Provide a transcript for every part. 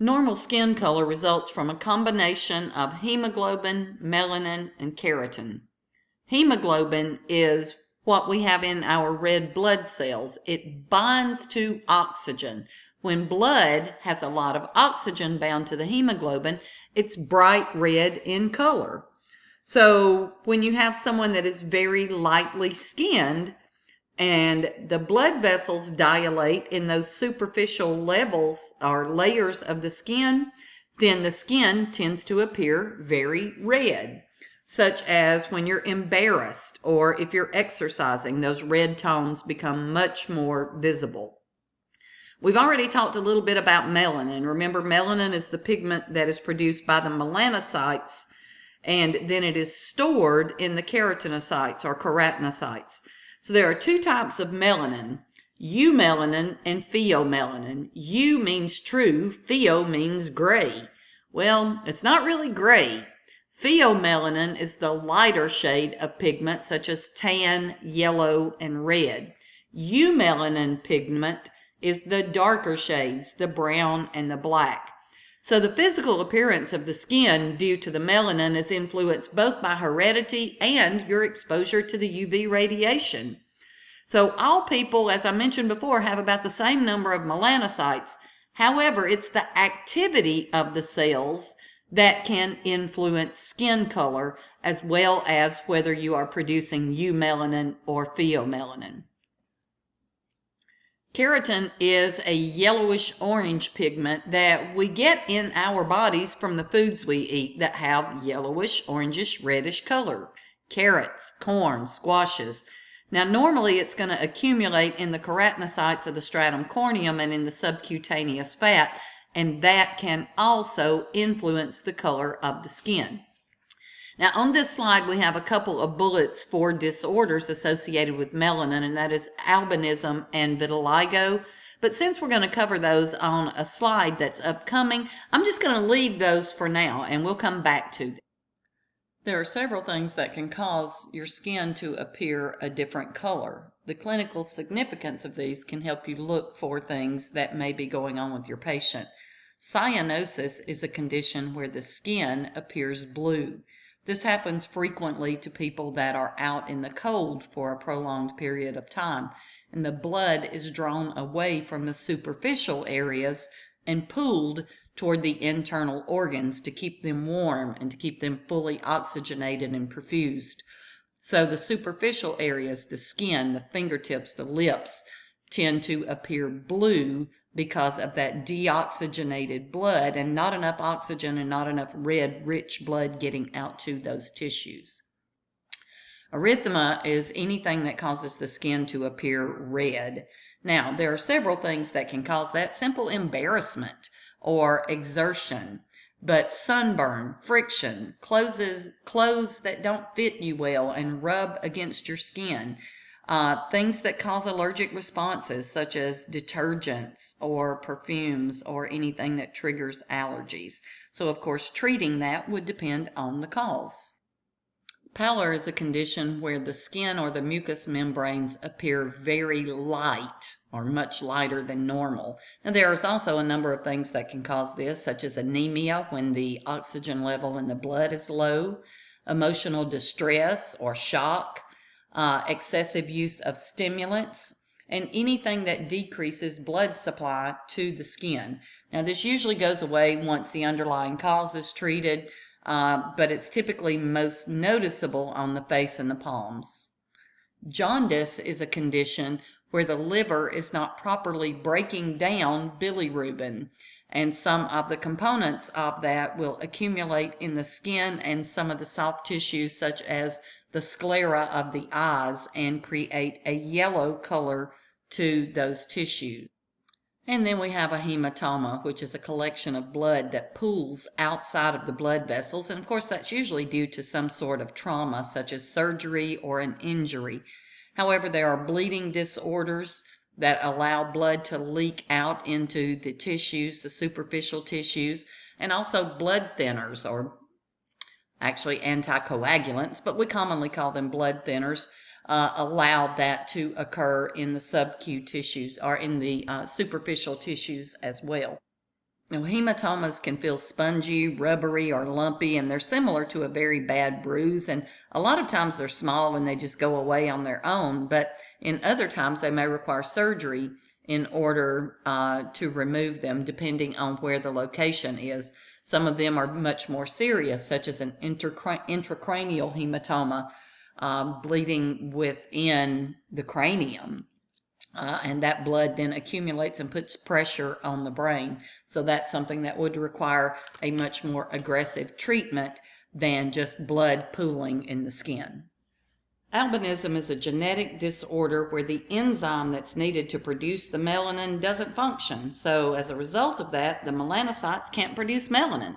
Normal skin color results from a combination of hemoglobin, melanin, and keratin. Hemoglobin is what we have in our red blood cells. It binds to oxygen. When blood has a lot of oxygen bound to the hemoglobin, it's bright red in color. So when you have someone that is very lightly skinned, and the blood vessels dilate in those superficial levels or layers of the skin, then the skin tends to appear very red, such as when you're embarrassed or if you're exercising, those red tones become much more visible. We've already talked a little bit about melanin. Remember, melanin is the pigment that is produced by the melanocytes, and then it is stored in the keratinocytes or keratinocytes. So there are two types of melanin, eumelanin and pheomelanin. Eu means true, pheo means gray. Well, it's not really gray. Pheomelanin is the lighter shade of pigment such as tan, yellow, and red. Eumelanin pigment is the darker shades, the brown and the black. So the physical appearance of the skin due to the melanin is influenced both by heredity and your exposure to the UV radiation. So all people, as I mentioned before, have about the same number of melanocytes. However, it's the activity of the cells that can influence skin color as well as whether you are producing eumelanin or pheomelanin. Keratin is a yellowish orange pigment that we get in our bodies from the foods we eat that have yellowish, orangish, reddish color. Carrots, corn, squashes. Now normally it's going to accumulate in the keratinocytes of the stratum corneum and in the subcutaneous fat, and that can also influence the color of the skin. Now on this slide we have a couple of bullets for disorders associated with melanin, and that is albinism and vitiligo. But since we're going to cover those on a slide that's upcoming, I'm just going to leave those for now and we'll come back to them. There are several things that can cause your skin to appear a different color. The clinical significance of these can help you look for things that may be going on with your patient. Cyanosis is a condition where the skin appears blue. This happens frequently to people that are out in the cold for a prolonged period of time, and the blood is drawn away from the superficial areas and pulled toward the internal organs to keep them warm and to keep them fully oxygenated and perfused. So the superficial areas, the skin, the fingertips, the lips, tend to appear blue because of that deoxygenated blood and not enough oxygen and not enough red, rich blood getting out to those tissues. Erythema is anything that causes the skin to appear red. Now, there are several things that can cause that. Simple embarrassment or exertion, but sunburn, friction, clothes that don't fit you well and rub against your skin, things that cause allergic responses such as detergents or perfumes or anything that triggers allergies. So of course treating that would depend on the cause. Pallor is a condition where the skin or the mucous membranes appear very light or much lighter than normal. Now there is also a number of things that can cause this, such as anemia when the oxygen level in the blood is low, emotional distress or shock, excessive use of stimulants, and anything that decreases blood supply to the skin. Now this usually goes away once the underlying cause is treated, but it's typically most noticeable on the face and the palms. Jaundice is a condition where the liver is not properly breaking down bilirubin, and some of the components of that will accumulate in the skin and some of the soft tissues such as the sclera of the eyes and create a yellow color to those tissues. And then we have a hematoma, which is a collection of blood that pools outside of the blood vessels. And of course, that's usually due to some sort of trauma, such as surgery or an injury. However, there are bleeding disorders that allow blood to leak out into the tissues, the superficial tissues, and also blood thinners, or actually anticoagulants, but we commonly call them blood thinners, allow that to occur in the subcu tissues or in the superficial tissues as well. Now, hematomas can feel spongy, rubbery, or lumpy, and they're similar to a very bad bruise. And a lot of times they're small and they just go away on their own, but in other times they may require surgery in order to remove them, depending on where the location is. Some of them are much more serious, such as an intracranial hematoma, bleeding within the cranium. And that blood then accumulates and puts pressure on the brain. So that's something that would require a much more aggressive treatment than just blood pooling in the skin. Albinism is a genetic disorder where the enzyme that's needed to produce the melanin doesn't function. So as a result of that, the melanocytes can't produce melanin.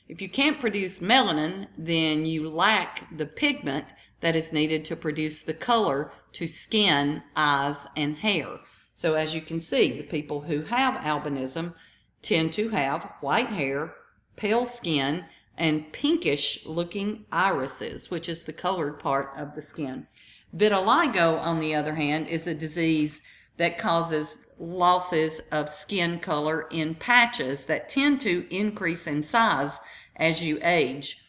If you can't produce melanin, then you lack the pigment that is needed to produce the color to skin, eyes, and hair. So as you can see, the people who have albinism tend to have white hair, pale skin, and pinkish looking irises, which is the colored part of the skin. Vitiligo, on the other hand, is a disease that causes losses of skin color in patches that tend to increase in size as you age.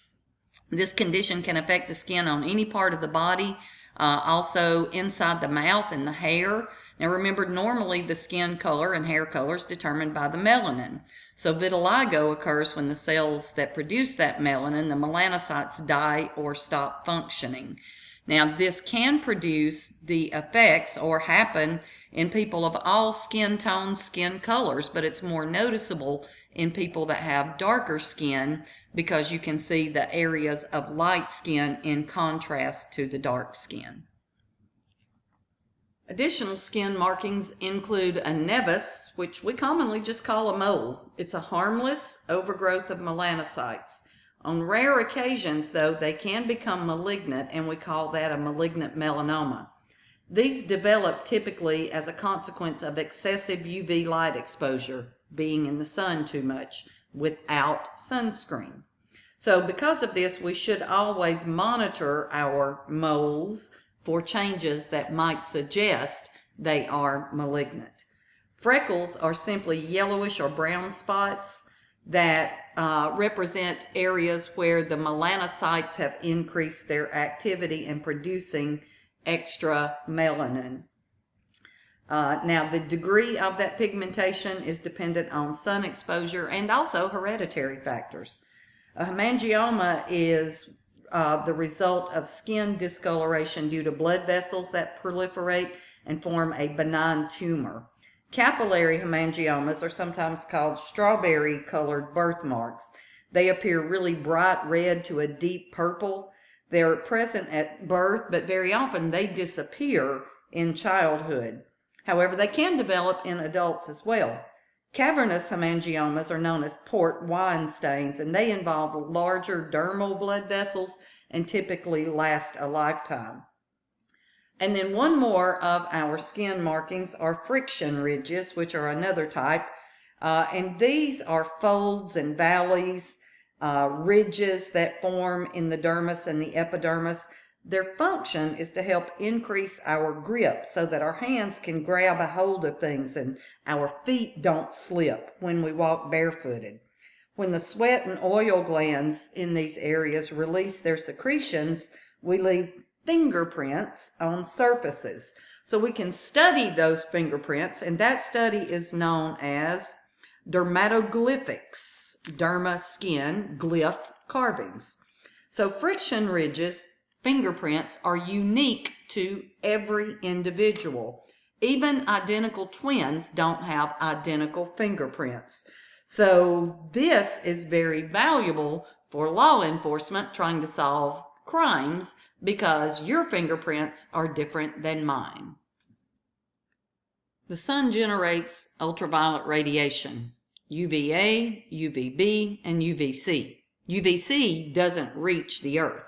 This condition can affect the skin on any part of the body, also inside the mouth and the hair. Now remember, normally the skin color and hair color is determined by the melanin. So vitiligo occurs when the cells that produce that melanin, the melanocytes, die or stop functioning. Now this can produce the effects or happen in people of all skin tones, skin colors, but it's more noticeable in people that have darker skin because you can see the areas of light skin in contrast to the dark skin. Additional skin markings include a nevus, which we commonly just call a mole. It's a harmless overgrowth of melanocytes. On rare occasions, though, they can become malignant, and we call that a malignant melanoma. These develop typically as a consequence of excessive UV light exposure, being in the sun too much, without sunscreen. So because of this, we should always monitor our moles for changes that might suggest they are malignant. Freckles are simply yellowish or brown spots that represent areas where the melanocytes have increased their activity in producing extra melanin. Now, the degree of that pigmentation is dependent on sun exposure and also hereditary factors. A hemangioma is the result of skin discoloration due to blood vessels that proliferate and form a benign tumor. Capillary hemangiomas are sometimes called strawberry-colored birthmarks. They appear really bright red to a deep purple. They're present at birth, but very often they disappear in childhood. However, they can develop in adults as well. Cavernous hemangiomas are known as port wine stains, and they involve larger dermal blood vessels and typically last a lifetime. And then one more of our skin markings are friction ridges, which are another type. And these are folds and valleys, ridges that form in the dermis and the epidermis. Their function is to help increase our grip so that our hands can grab a hold of things and our feet don't slip when we walk barefooted. When the sweat and oil glands in these areas release their secretions, we leave fingerprints on surfaces. So we can study those fingerprints, and that study is known as dermatoglyphics, derma skin, glyph carvings. So friction ridges, fingerprints, are unique to every individual. Even identical twins don't have identical fingerprints. So this is very valuable for law enforcement trying to solve crimes because your fingerprints are different than mine. The sun generates ultraviolet radiation, UVA, UVB, and UVC. UVC doesn't reach the earth.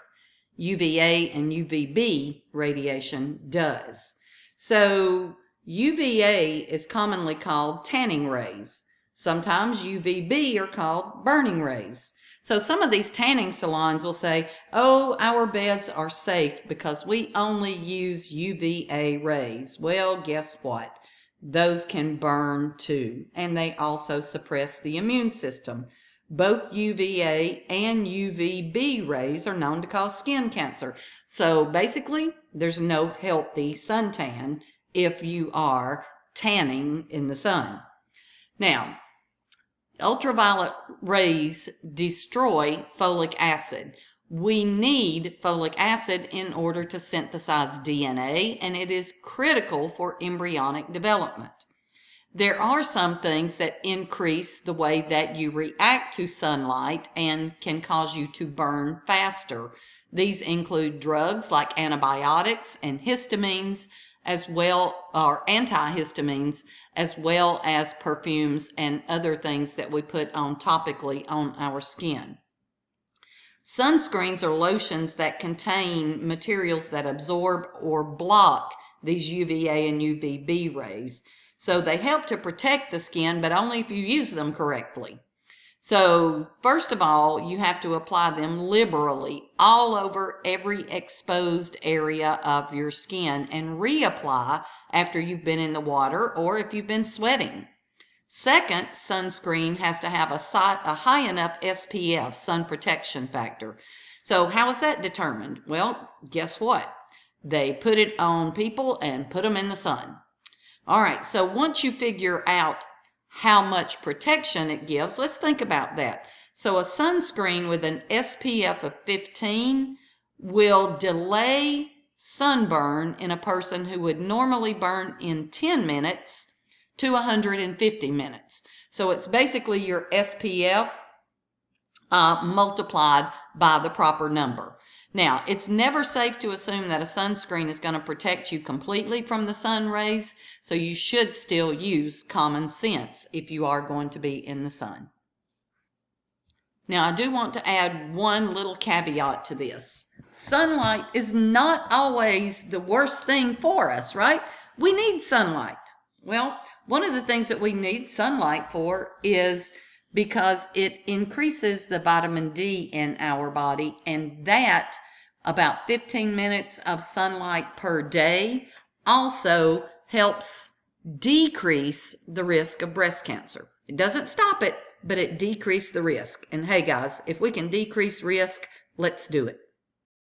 UVA and UVB radiation does. So UVA is commonly called tanning rays. Sometimes UVB are called burning rays. So some of these tanning salons will say, oh, our beds are safe because we only use UVA rays. Well, guess what? those can burn too, and they also suppress the immune system. Both UVA and UVB rays are known to cause skin cancer. So basically, there's no healthy suntan if you are tanning in the sun. Now, ultraviolet rays destroy folic acid. We need folic acid in order to synthesize DNA, and it is critical for embryonic development. There are some things that increase the way that you react to sunlight and can cause you to burn faster. These include drugs like antibiotics and histamines, as well, or antihistamines, as well as perfumes and other things that we put on topically on our skin. Sunscreens are lotions that contain materials that absorb or block these UVA and UVB rays. So they help to protect the skin, but only if you use them correctly. So first of all, you have to apply them liberally all over every exposed area of your skin and reapply after you've been in the water or if you've been sweating. Second, sunscreen has to have a high enough SPF, sun protection factor. So how is that determined? Well, guess what? They put it on people and put them in the sun. All right, so once you figure out how much protection it gives, let's think about that. So a sunscreen with an SPF of 15 will delay sunburn in a person who would normally burn in 10 minutes to 150 minutes. So it's basically your SPF multiplied by the proper number. Now, it's never safe to assume that a sunscreen is going to protect you completely from the sun rays, so you should still use common sense if you are going to be in the sun. Now, I do want to add one little caveat to this. Sunlight is not always the worst thing for us, right? We need sunlight. Well, one of the things that we need sunlight for is because it increases the vitamin D in our body, and that about 15 minutes of sunlight per day also helps decrease the risk of breast cancer. It doesn't stop it, but it decreases the risk. And hey guys, if we can decrease risk, let's do it.